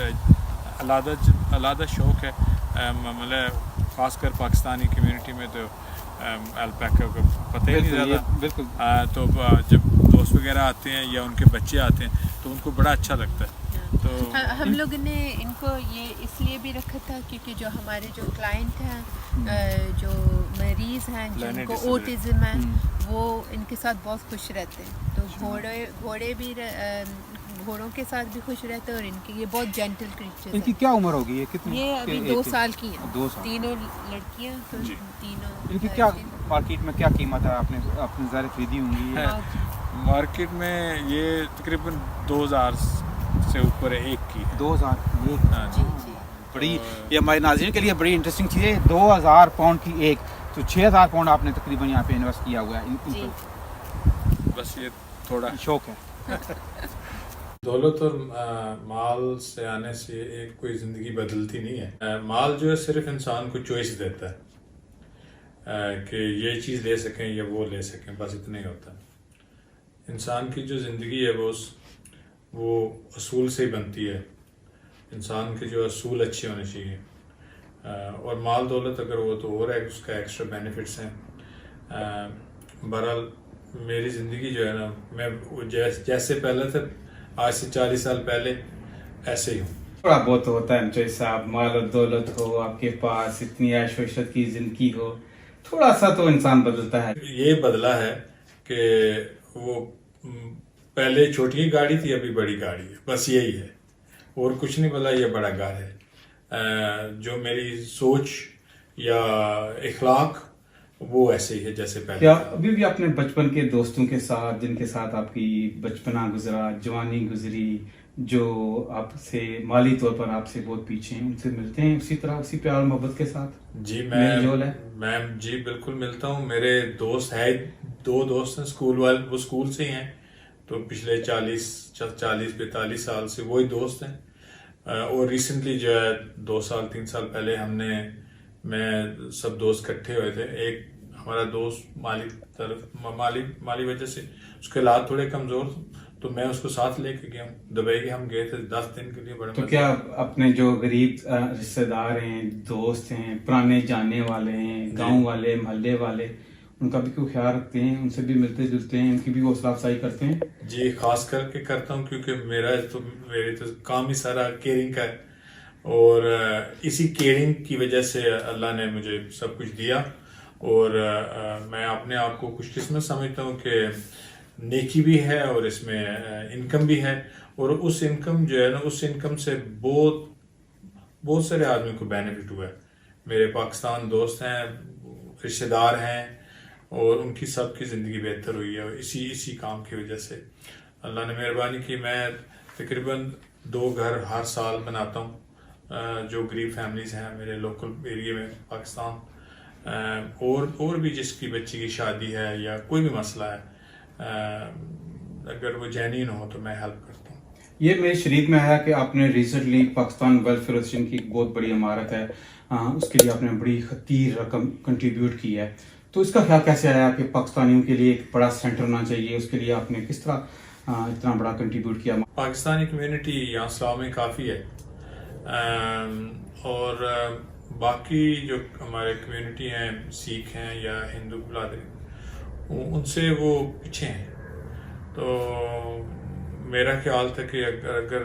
علیحدہ شوق ہے. مطلب خاص کر پاکستانی کمیونٹی میں تو الپیکا کو پتہ ہی نہیں زیادہ. بالکل. تو جب دوست وغیرہ آتے ہیں یا ان کے بچے آتے ہیں تو ان کو بڑا اچھا لگتا ہے. تو ہم لوگ نے ان کو یہ اس لیے بھی رکھا تھا کیونکہ جو ہمارے جو کلائنٹ ہیں، جو مریض ہیں جن کو اوٹزم ہے، وہ ان کے ساتھ بہت خوش رہتے ہیں. تو گھوڑے بھی گھوڑوں کے ساتھ بھی خوش رہتے ہیں، اور ان کے یہ بہت جینٹل کریچرز ہیں. ان کی کیا عمر ہوگی؟ یہ ابھی 2 سال کی ہیں. 2 سال. تینوں لڑکیاں. تو تینوں. ان کی کیا مارکیٹ میں کیا قیمت ہے؟ آپ نے ظاہر خریدی ہوں گی. مارکیٹ میں یہ تقریباً 2000 سے اوپر ایک کی. 2000. جی. بڑی، یہ ہمارے ناظرین کے لیے بڑی انٹرسٹنگ چیز ہے. 2000 پاؤنڈ کی ایک، تو 6000 پاؤنڈ آپ نے تقریباً یہاں پہ انویسٹ کیا ہوا ہے. بس یہ تھوڑا شوق ہے. دولت اور مال سے آنے سے ایک کوئی زندگی بدلتی نہیں ہے. مال جو ہے صرف انسان کو چوائس دیتا ہے کہ یہ چیز لے سکیں یا وہ لے سکیں، بس اتنا ہی ہوتا ہے. انسان کی جو زندگی ہے وہ اصول سے ہی بنتی ہے. انسان کے جو اصول اچھے ہونے چاہیے، اور مال دولت اگر وہ تو اور ہے اس کا ایکسٹرا بینیفٹس ہیں. بہرحال میری زندگی جو ہے نا، میں جیسے پہلے تھا آج سے 40 سال پہلے ایسے ہی ہوں. تھوڑا بہت ہوتا ہے انچوئی صاحب، مال و دولت ہو، آپ کے پاس اتنی عیش و عشرت کی زندگی ہو، تھوڑا سا تو انسان بدلتا ہے. یہ بدلا ہے کہ وہ پہلے چھوٹی گاڑی تھی، ابھی بڑی گاڑی ہے، بس یہی ہے، اور کچھ نہیں بدلا. یہ بڑا گھر ہے. جو میری سوچ یا اخلاق وہ ایسے ہی ہے جیسے پہلے. کیا ابھی بھی اپنے بچپن کے دوستوں کے ساتھ، جن کے ساتھ آپ کی بچپنا گزرا، جوانی گزری، جو آپ سے مالی طور پر آپ سے بہت پیچھے ہیں، ان سے ملتے ہیں اسی طرح، اسی پیار محبت کے ساتھ؟ جی میل جول ہے؟ میں جی بالکل ملتا ہوں. میرے دوست ہے، 2 دوست ہیں اسکول والے، وہ اسکول سے ہی ہیں، تو پچھلے 40-45 سال سے وہی دوست ہیں. اور ریسنٹلی جو ہے 2 سال 3 سال پہلے میں سب دوست اکٹھے ہوئے تھے. ایک ہمارا دوست مالی وجہ سے اس کے حالات تھوڑے کمزور تھے، تو میں اس کو ساتھ لے کے گیا ہوں. دبئی کے ہم گئے تھے 10 دن کے لیے. بڑے تو کیا اپنے جو غریب رشتے دار ہیں، دوست ہیں، پرانے جاننے والے ہیں، گاؤں والے، محلے والے، ان کا بھی کوئی خیال رکھتے ہیں؟ ان سے بھی ملتے جلتے ہیں، ان کی بھی حوصلہ افزائی کرتے ہیں؟ جی خاص کر کے کرتا ہوں، کیونکہ میرے تو کام ہی سارا کیئرنگ کا ہے، اور اسی کیئرنگ کی وجہ سے اللہ نے مجھے سب کچھ دیا. اور میں اپنے آپ کو خوش قسمت سمجھتا ہوں کہ نیکی بھی ہے اور اس میں انکم بھی ہے. اور اس انکم جو ہے نا، اس انکم سے بہت سارے آدمی کو بینیفٹ ہوا ہے. میرے پاکستان دوست ہیں، رشتہ دار ہیں، اور ان کی سب کی زندگی بہتر ہوئی ہے اسی کام کی وجہ سے. اللہ نے مہربانی کی. میں تقریباً 2 گھر ہر سال بناتا ہوں جو غریب فیملیز ہیں میرے لوکل ایریے میں پاکستان. اور بھی جس کی بچی کی شادی ہے یا کوئی بھی مسئلہ ہے، اگر وہ جینین ہو تو میں ہیلپ کرتا ہوں. یہ میری شریک میں ہے کہ آپ نے ریسنٹلی پاکستان ویلفیئر ایسوسیشن کی ایک بہت بڑی عمارت ہے، اس کے لیے آپ نے بڑی خطیر رقم کنٹریبیوٹ کی ہے. تو اس کا خیال کیسے آیا کہ پاکستانیوں کے لیے ایک بڑا سینٹر ہونا چاہیے؟ اس کے لیے آپ نے کس طرح اتنا بڑا کنٹریبیوٹ کیا؟ پاکستانی کمیونٹی یہاں اسلام میں کافی ہے، اور باقی جو ہمارے کمیونٹی ہیں، سکھ ہیں یا ہندو برادری، ان سے وہ پیچھے ہیں. تو میرا خیال تھا کہ اگر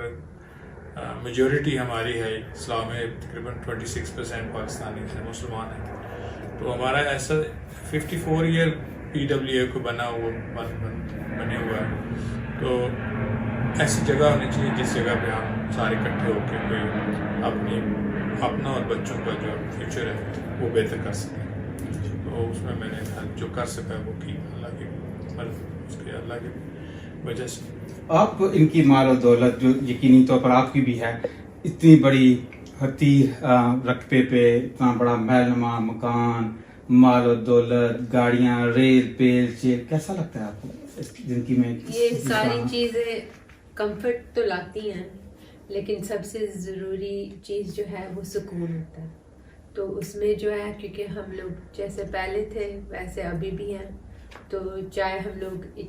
میجورٹی ہماری ہے اسلام میں، تقریباً 26% پاکستانی ہیں، مسلمان ہیں، تو ہمارا ایسا 54 ایئر PWA کو بنے ہوا ہے. تو ایسی جگہ ہونی چاہیے جس جگہ پہ ہم سارے اکٹھے ہو کے کوئی اپنا اور بچوں کا جو فیوچر ہے وہ بہتر کر سکیں. تو اس میں نے جو کر سکا وہ کی، اللہ کی وجہ سے. آپ ان کی مال و دولت جو یقینی طور پر آپ کی بھی ہے، اتنی بڑی خطیر رقبے پہ اتنا بڑا محل نما مکان، مال و دولت، گاڑیاں، ریل پیل چیل، کیسا لگتا ہے آپ کو اس زندگی میں؟ یہ ساری چیزیں کمفرٹ تو لاتی ہیں، لیکن سب سے ضروری چیز جو ہے وہ سکون ہوتا ہے. تو اس میں جو ہے، کیونکہ ہم لوگ جیسے پہلے تھے ویسے ابھی بھی ہیں، تو چاہے ہم لوگ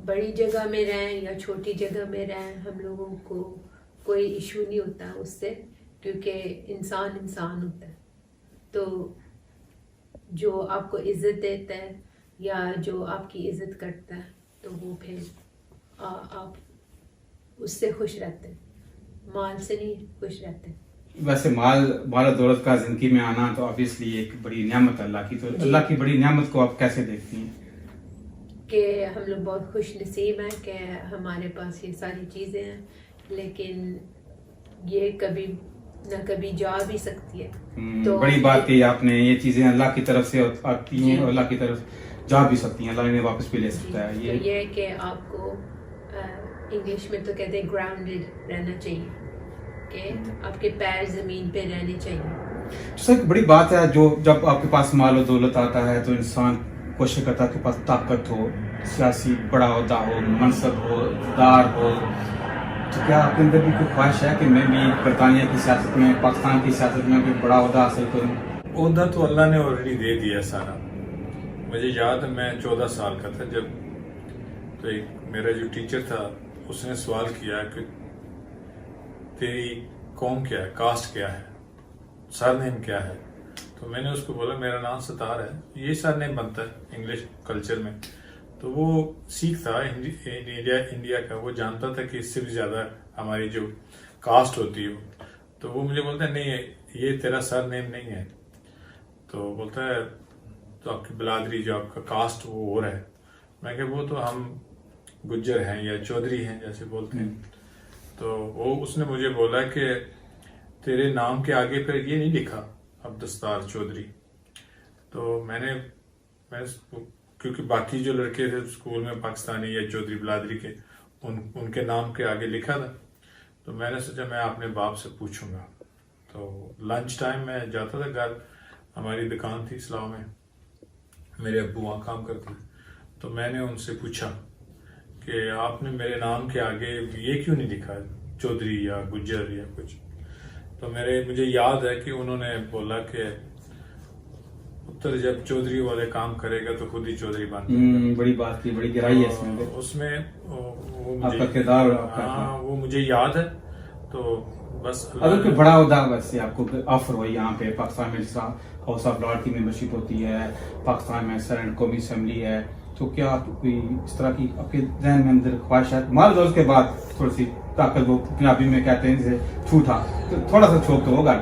بڑی جگہ میں رہیں یا چھوٹی جگہ میں رہیں، ہم لوگوں کو کوئی ایشو نہیں ہوتا اس سے، کیونکہ انسان ہوتا ہے. تو جو آپ کو عزت دیتا ہے یا جو آپ کی عزت کرتا ہے، تو وہ پھر آپ اس سے خوش رہتے ہیں، مال سے نہیں خوش رہتے. ویسے مال و دولت کا زندگی میں آنا تو آبویسلی ایک بڑی نعمت اللہ کی. تو اللہ کی بڑی نعمت کو آپ کیسے دیکھتی ہیں؟ کہ ہم لوگ بہت خوش نصیب ہیں کہ ہمارے پاس یہ ساری چیزیں ہیں، لیکن یہ کبھی نہ کبھی جا بھی سکتی ہے. تو بڑی بات کی آپ نے، یہ چیزیں اللہ کی طرف سے آتی ہیں اور اللہ کی طرف جا بھی سکتی ہیں، اللہ انہیں واپس بھی لے سکتا ہے. یہ کہ آپ کو انگلش میں تو کہتے ہیں گراؤنڈڈ رہنا چاہیے، کہ آپ کے پیر زمین پہ رہنے چاہیے. سر بڑی بات ہے، جو جب آپ کے پاس مال و دولت آتا ہے تو انسان کوشش کرتا ہے کہ پاس طاقت ہو، سیاسی بڑا عہدہ ہو، منصب ہو، اقتدار ہو، تو کیا آپ کے اندر بھی کوئی خواہش ہے کہ میں بھی برطانیہ کی سیاست میں، پاکستان کی سیاست میں کوئی بڑا عہدہ حاصل کروں؟ عہدہ تو اللہ نے آلریڈی دے دیا سارا. مجھے یاد ہے میں 14 سال کا تھا جب تو ایک میرا جو ٹیچر تھا اس نے سوال کیا کہ تیری قوم کیا ہے، کاسٹ کیا ہے، سر نیم کیا ہے. تو میں نے اس کو بولا میرا نام ستار ہے. یہ سر نیم بنتا ہے انگلش کلچر میں. تو وہ سکھ تھا انڈیا کا، وہ جانتا تھا کہ اس سے بھی زیادہ ہماری جو کاسٹ ہوتی ہے. تو وہ مجھے بولتا ہے نہیں یہ تیرا سر نیم نہیں ہے. تو بولتا ہے تو آپ کی بلادری جو آپ کا کاسٹ وہ اور ہے. میں کہ وہ تو ہم گجر ہیں یا چودھری ہیں جیسے بولتے ہیں. تو وہ اس نے مجھے بولا کہ تیرے نام کے آگے پھر یہ نہیں لکھا عبدالستار چودھری. تو میں نے کیونکہ باقی جو لڑکے تھے اسکول میں پاکستانی یا چودھری بلادری کے ان کے نام کے آگے لکھا تھا. تو میں نے سوچا میں اپنے باپ سے پوچھوں گا. تو لنچ ٹائم میں جاتا تھا گھر، ہماری دکان تھی اسلام میں، میرے ابو وہاں کام کرتے. تو میں نے ان سے پوچھا کہ آپ نے میرے نام کے آگے یہ کیوں نہیں لکھا چودھری یا گجر یا کچھ. تو مجھے یاد ہے کہ انہوں نے بولا کہ پتر جب چودھری والے کام کرے گا تو خود ہی چودھری بن جائے گا. بڑی بات کی، بڑی گہرائی ہے اس میں آپ کا کردار. ہاں وہ مجھے یاد ہے. تو بس اگر کوئی بڑا عہدہ ویسے آپ کو آفر ہوا یہاں پہ پاکستان میں، جس طرح ہاؤس آف لارڈ کی ممبرشپ ہوتی ہے، پاکستان میں سینٹ قومی اسمبلی ہے، تو کیا آپ کوئی اس طرح کی آپ کے ذہن میں اندر خواہشات مال روز کے بعد تھوڑی سی طاقت، وہ پنجابی میں کہتے ہیں جسے ٹھوٹا، تو تھوڑا سا شوق تو ہوگا؟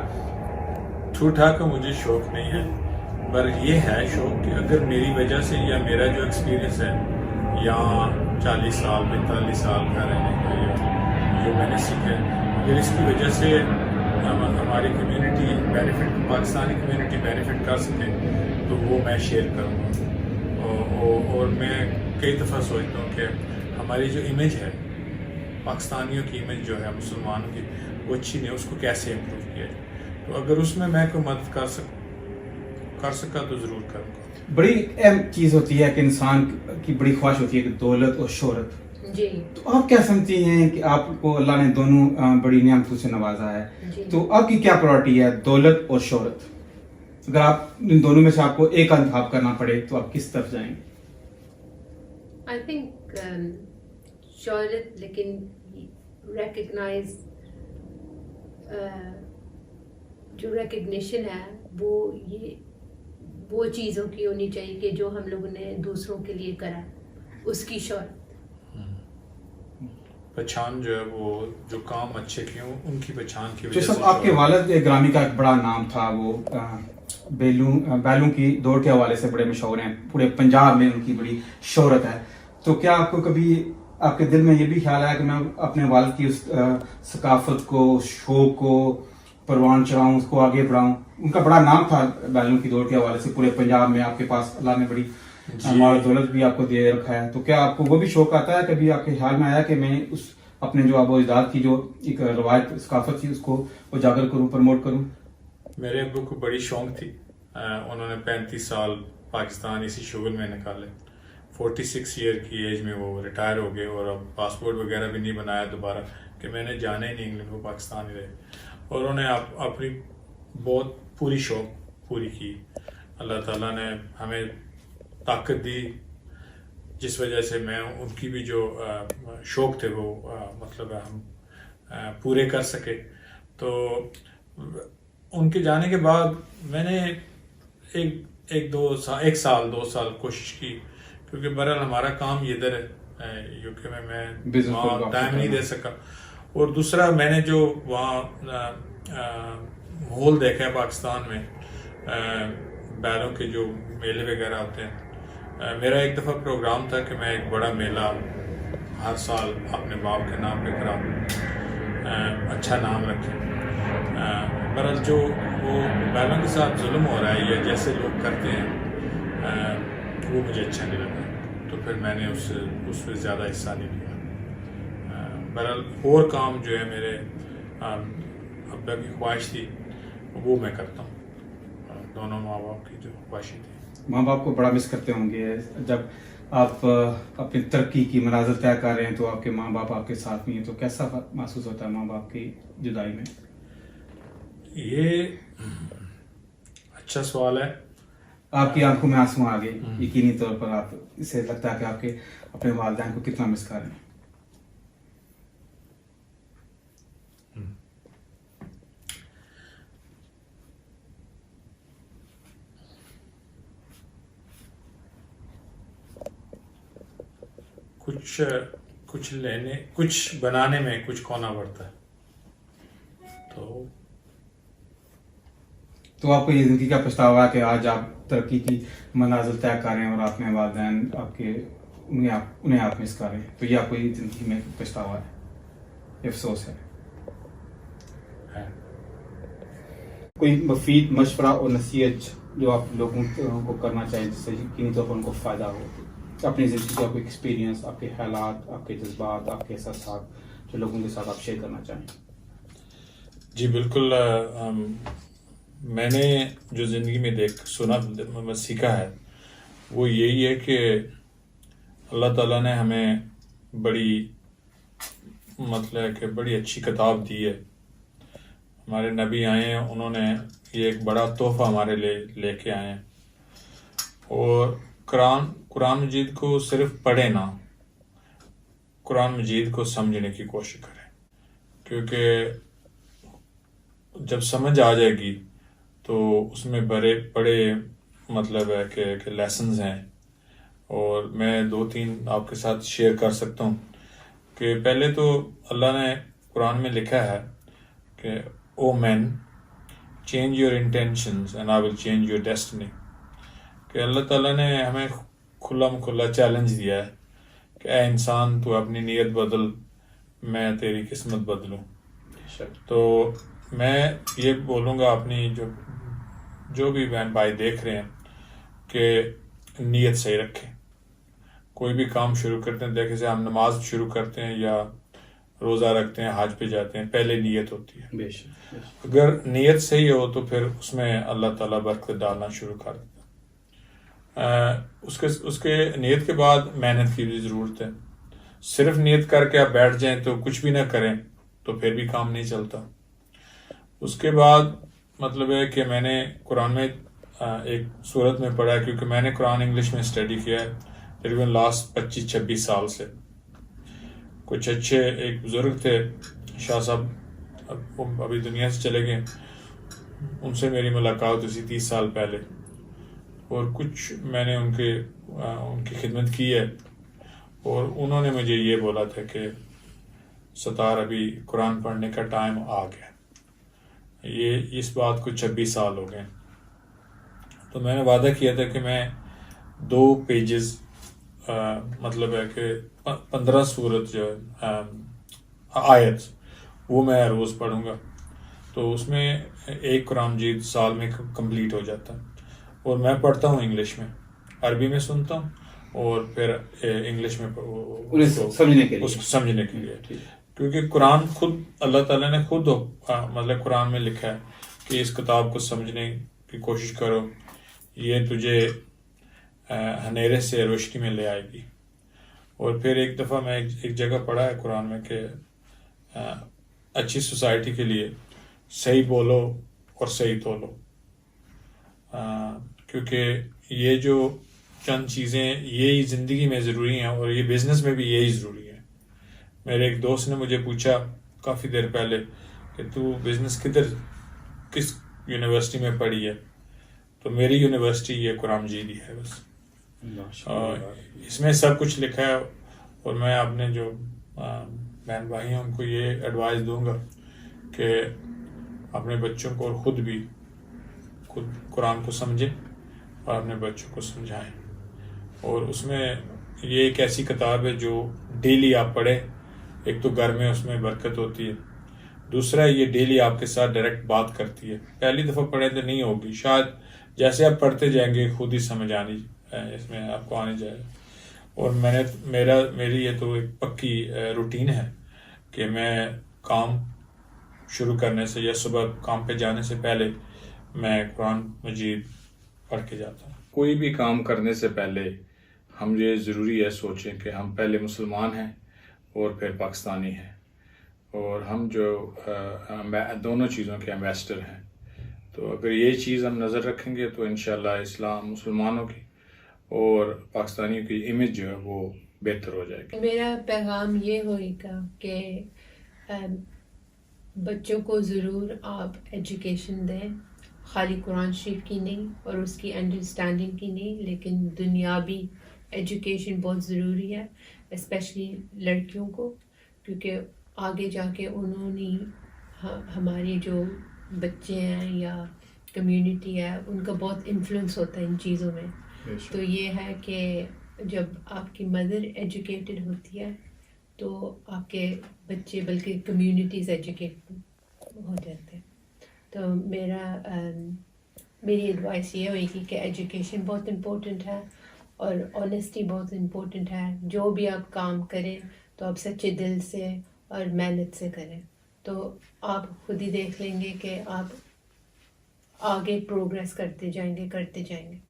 ٹھوٹا کا مجھے شوق نہیں ہے، پر یہ ہے شوق کہ اگر میری وجہ سے یا میرا جو ایکسپیرینس ہے یہاں 40 سال 45 سال کا رہنے کا یا جو میں نے سیکھا ہے، اگر اس کی وجہ سے ہماری community benefit, Pakistani community benefit کر سکے تو وہ میں شیئر کروں گا. اور میں کئی دفعہ سوچتا ہوں کہ ہماری جو امیج ہے، پاکستانیوں کی امیج جو ہے مسلمانوں کی، وہ اچھی نہیں، اس کو کیسے امپروو کیا جائے. تو اگر اس میں کوئی مدد کر سکا تو ضرور کروں گا. بڑی اہم چیز ہوتی ہے کہ انسان کی بڑی خواہش ہوتی ہے کہ دولت اور شہرت. جی. تو آپ کیا سمجھتی ہیں کہ آپ کو اللہ نے دونوں بڑی نعمتوں سے نوازا ہے، تو آپ کی کیا پرائورٹی ہے، دولت اور شہرت؟ اگر آپ ان دونوں میں سے آپ کو ایک کا انتخاب کرنا پڑے تو آپ کس طرف جائیں گے؟ آئی تھنک شہرت، لیکن ریکگنائز جو ریکگنیشن ہے وہ چیزوں کی ہونی چاہیے کہ جو ہم لوگوں نے دوسروں کے لیے کرا، اس کی شہرت. پہچان جو ہے وہ جو کام اچھے کیے ہوں ان کی پہچان کی وجہ جیسا سے. آپ کے والد گرامی کا ایک بڑا نام تھا، وہ بیلوں کی دوڑ کے حوالے سے بڑے مشہور ہیں، پورے پنجاب میں ان کی بڑی شہرت ہے. تو کیا آپ کو کبھی آپ کے دل میں یہ بھی خیال آیا کہ میں اپنے والد کی اس ثقافت کو، شوق کو پروان چڑھاؤں، اس کو آگے بڑھاؤں؟ ان کا بڑا نام تھا بیلوں کی دوڑ کے حوالے سے پورے پنجاب میں. آپ کے پاس اللہ نے بڑی مال دولت بھی آپ کو دے رکھا ہے. تو کیا آپ کو وہ بھی شوق آتا ہے، کبھی آپ کے خیال میں آیا کہ میں اس اپنے جو آبا و اجداد کی جو ایک روایت ثقافت تھی اس کو اجاگر کروں، پروموٹ کروں؟ میرے ابو کو بڑی شوق تھی. انہوں نے 35 سال پاکستان اسی شغل میں نکالے. 46 ایئر کی ایج میں وہ ریٹائر ہو گئے اور اب پاسپورٹ وغیرہ بھی نہیں بنایا دوبارہ کہ میں نے جانا ہی نہیں انگلینڈ، وہ پاکستان ہی رہے. اور انہوں نے اپنی بہت پوری شوق پوری کی. اللہ تعالیٰ نے ہمیں طاقت دی جس وجہ سے میں ان کی بھی جو شوق تھے وہ مطلب ہم پورے کر سکے. تو ان کے جانے کے بعد میں نے ایک سال 2 سال کوشش کی، کیونکہ بہرحال ہمارا کام یہ ادھر ہے یو کے میں وہاں ٹائم نہیں دے سکا. اور دوسرا میں نے جو وہاں ماحول دیکھا ہے پاکستان میں، بیلوں کے جو میلے وغیرہ ہوتے ہیں. میرا ایک دفعہ پروگرام تھا کہ میں ایک بڑا میلہ ہر سال اپنے باپ کے نام پہ کراؤں، اچھا نام رکھیں. بہرحال جو وہ بیلوں کے ساتھ ظلم ہو رہا ہے یا جیسے لوگ کرتے ہیں وہ مجھے اچھا نہیں لگا. تو پھر میں نے اس میں زیادہ حصہ نہیں لیا. بہرحال اور کام جو ہے میرے ابا کی خواہش تھی وہ میں کرتا ہوں. دونوں ماں باپ کی جو خواہشیں تھی. ماں باپ کو بڑا مس کرتے ہوں گے جب آپ اپنی ترقی کی منازل طے کر رہے ہیں تو آپ کے ماں باپ آپ کے ساتھ نہیں ہیں، تو کیسا محسوس ہوتا ہے ماں باپ کی جدائی میں؟ یہ اچھا سوال ہے. آپ کی آنکھوں میں آنسو آ گئے یقینی طور پر، آپ اسے لگتا ہے کہ آپ کے اپنے والدین کو کتنا مس کر رہے ہیں. کچھ بنانے میں کچھ کھونا پڑتا ہے. تو آپ کو یہ زندگی کا پچھتاوا ہے کہ آج آپ ترقی کی منازل طے کر رہے ہیں اور اپنے والدین آپ کے انہیں آپ مس کر رہے ہیں، تو یہ آپ کو یہ زندگی میں پچھتاوا ہے، یہ افسوس ہے. کوئی مفید مشورہ اور نصیحت جو آپ لوگوں کو کرنا چاہیں جس سے یقینی طور پر ان کو فائدہ ہو، اپنی زندگی کا کوئی ایکسپیرینس، آپ کے خیالات، آپ کے جذبات، آپ کے احساسات جو لوگوں کے ساتھ آپ شیئر کرنا چاہیں؟ جی بالکل. میں نے جو زندگی میں سیکھا ہے وہ یہی ہے کہ اللہ تعالیٰ نے ہمیں بڑی اچھی کتاب دی ہے. ہمارے نبی آئے ہیں، انہوں نے یہ ایک بڑا تحفہ ہمارے لے کے آئے ہیں. اور قرآن مجید کو صرف پڑھے نہ، قرآن مجید کو سمجھنے کی کوشش کریں، کیونکہ جب سمجھ آ جائے گی تو اس میں بڑے ہے کہ لیسنز ہیں. اور میں 2-3 آپ کے ساتھ شیئر کر سکتا ہوں کہ پہلے تو اللہ نے قرآن میں لکھا ہے کہ O man change your intentions and I will change your destiny. کہ اللہ تعالیٰ نے ہمیں کھلا چیلنج دیا ہے کہ اے انسان تو اپنی نیت بدل، میں تیری قسمت بدلوں. تو میں یہ بولوں گا اپنی جو بھی بہن بھائی دیکھ رہے ہیں کہ نیت صحیح رکھیں. کوئی بھی کام شروع کرتے ہیں، دیکھیں سے ہم نماز شروع کرتے ہیں یا روزہ رکھتے ہیں، حج پہ جاتے ہیں، پہلے نیت ہوتی ہے. اگر نیت صحیح ہو تو پھر اس میں اللہ تعالیٰ برکت ڈالنا شروع کر دیتا ہے. اس کے نیت کے بعد محنت کی بھی ضرورت ہے. صرف نیت کر کے آپ بیٹھ جائیں تو کچھ بھی نہ کریں تو پھر بھی کام نہیں چلتا. اس کے بعد ہے کہ میں نے قرآن میں ایک صورت میں پڑھا ہے، کیونکہ میں نے قرآن انگلش میں اسٹڈی کیا ہے تقریباً لاسٹ 25-26 سال سے. کچھ اچھے ایک بزرگ تھے شاہ صاحب، وہ ابھی دنیا سے چلے گئے، ان سے میری ملاقات ہوئی 30 سال پہلے، اور کچھ میں نے ان کی خدمت کی ہے. اور انہوں نے مجھے یہ بولا تھا کہ ستار ابھی قرآن پڑھنے کا ٹائم آ گیا. یہ اس بات کو 26 سال ہو گئے. تو میں نے وعدہ کیا تھا کہ میں 2 پیجز ہے کہ 15 سورت جو آیت وہ میں روز پڑھوں گا. تو اس میں ایک قرآن مجید سال میں کمپلیٹ ہو جاتا ہے. اور میں پڑھتا ہوں انگلش میں، عربی میں سنتا ہوں اور پھر انگلش میں سمجھنے کے لیے. کیونکہ قرآن خود اللہ تعالیٰ نے خود قرآن میں لکھا ہے کہ اس کتاب کو سمجھنے کی کوشش کرو، یہ تجھے اندھیرے سے روشنی میں لے آئے گی. اور پھر ایک دفعہ میں ایک جگہ پڑھا ہے قرآن میں کہ اچھی سوسائٹی کے لیے صحیح بولو اور صحیح تولو. کیونکہ یہ جو چند چیزیں یہی زندگی میں ضروری ہیں، اور یہ بزنس میں بھی یہی ضروری ہے. میرے ایک دوست نے مجھے پوچھا کافی دیر پہلے کہ تو بزنس کس یونیورسٹی میں پڑھی ہے؟ تو میری یونیورسٹی یہ قرآن مجید ہی ہے بس. اس میں سب کچھ لکھا ہے. اور میں اپنے جو بہن بھائی ہیں ان کو یہ ایڈوائز دوں گا کہ اپنے بچوں کو اور خود قرآن کو سمجھیں اور اپنے بچوں کو سمجھائیں. اور اس میں یہ ایک ایسی کتاب ہے جو ڈیلی آپ پڑھیں. ایک تو گھر میں اس میں برکت ہوتی ہے، دوسرا یہ ڈیلی آپ کے ساتھ ڈائریکٹ بات کرتی ہے. پہلی دفعہ پڑھیں تو نہیں ہوگی، شاید جیسے آپ پڑھتے جائیں گے خود ہی سمجھ اس میں آپ کو آنے جائے. اور میری یہ تو ایک پکی روٹین ہے کہ میں کام شروع کرنے سے یا صبح کام پہ جانے سے پہلے میں قرآن مجید پڑھ کے جاتا ہوں. کوئی بھی کام کرنے سے پہلے ہم یہ ضروری ہے سوچیں کہ ہم پہلے مسلمان ہیں اور پھر پاکستانی ہیں، اور ہم جو دونوں چیزوں کے ایمبیسڈر ہیں. تو اگر یہ چیز ہم نظر رکھیں گے تو انشاءاللہ اسلام، مسلمانوں کی اور پاکستانیوں کی امیج جو ہے وہ بہتر ہو جائے گی. میرا پیغام یہ ہوئے گا کہ بچوں کو ضرور آپ ایجوکیشن دیں، خالی قرآن شریف کی نہیں اور اس کی انڈرسٹینڈنگ کی نہیں، لیکن دنیاوی ایجوکیشن بہت ضروری ہے، اسپیشلی لڑکیوں کو، کیونکہ آگے جا کے انہوں نے ہماری جو بچے ہیں یا کمیونٹی ہے ان کا بہت انفلوئنس ہوتا ہے ان چیزوں میں. تو یہ ہے کہ جب آپ کی مدر ایجوکیٹڈ ہوتی ہے تو آپ کے بچے بلکہ کمیونٹیز ایجوکیٹ ہو جاتے ہیں. تو میری ایڈوائس یہ ہوئے گی کہ ایجوکیشن بہت امپورٹنٹ ہے اور آنیسٹی بہت امپورٹنٹ ہے. جو بھی آپ کام کریں تو آپ سچے دل سے اور محنت سے کریں، تو آپ خود ہی دیکھ لیں گے کہ آپ آگے پروگریس کرتے جائیں گے.